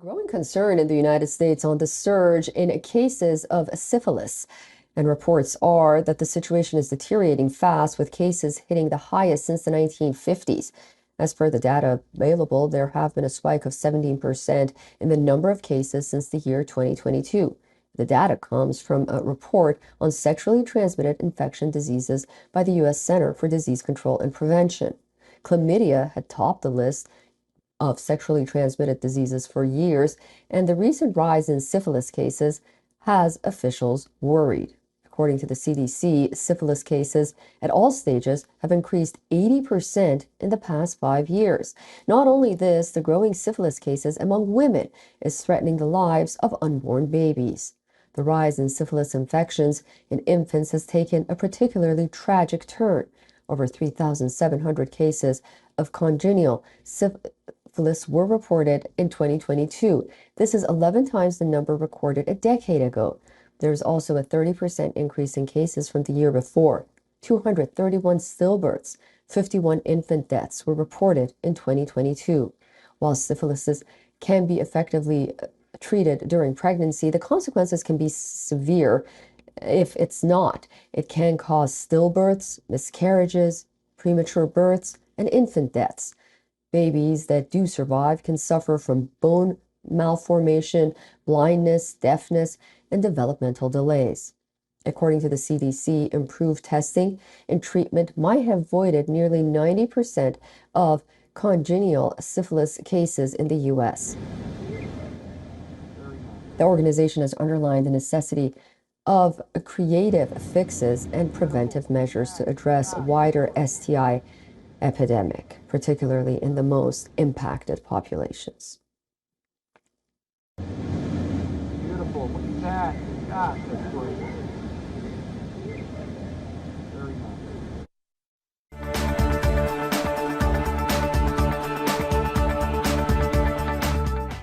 Growing concern in the United States on the surge in cases of syphilis. And reports are that the situation is deteriorating fast, with cases hitting the highest since the 1950s. As per the data available, there have been a spike of 17% in the number of cases since the year 2022. The data comes from a report on sexually transmitted infection diseases by the U.S. Center for Disease Control and Prevention. Chlamydia had topped the list of sexually transmitted diseases for years, and the recent rise in syphilis cases has officials worried. According to the CDC, syphilis cases at all stages have increased 80% in the past 5 years. Not only this, the growing syphilis cases among women is threatening the lives of unborn babies. The rise in syphilis infections in infants has taken a particularly tragic turn. Over 3,700 cases of congenital syphilis were reported in 2022. This is 11 times the number recorded a decade ago. There's also a 30% increase in cases from the year before. 231 stillbirths, 51 infant deaths were reported in 2022. While syphilis can be effectively treated during pregnancy, the consequences can be severe if it's not. It can cause stillbirths, miscarriages, premature births, and infant deaths. Babies that do survive can suffer from bone malformation, blindness, deafness, and developmental delays. According to the CDC, improved testing and treatment might have avoided nearly 90% of congenital syphilis cases in the U.S. The organization has underlined the necessity of creative fixes and preventive measures to address wider STI epidemic, particularly in the most impacted populations. Beautiful. Look at that. Gosh, that's gorgeous.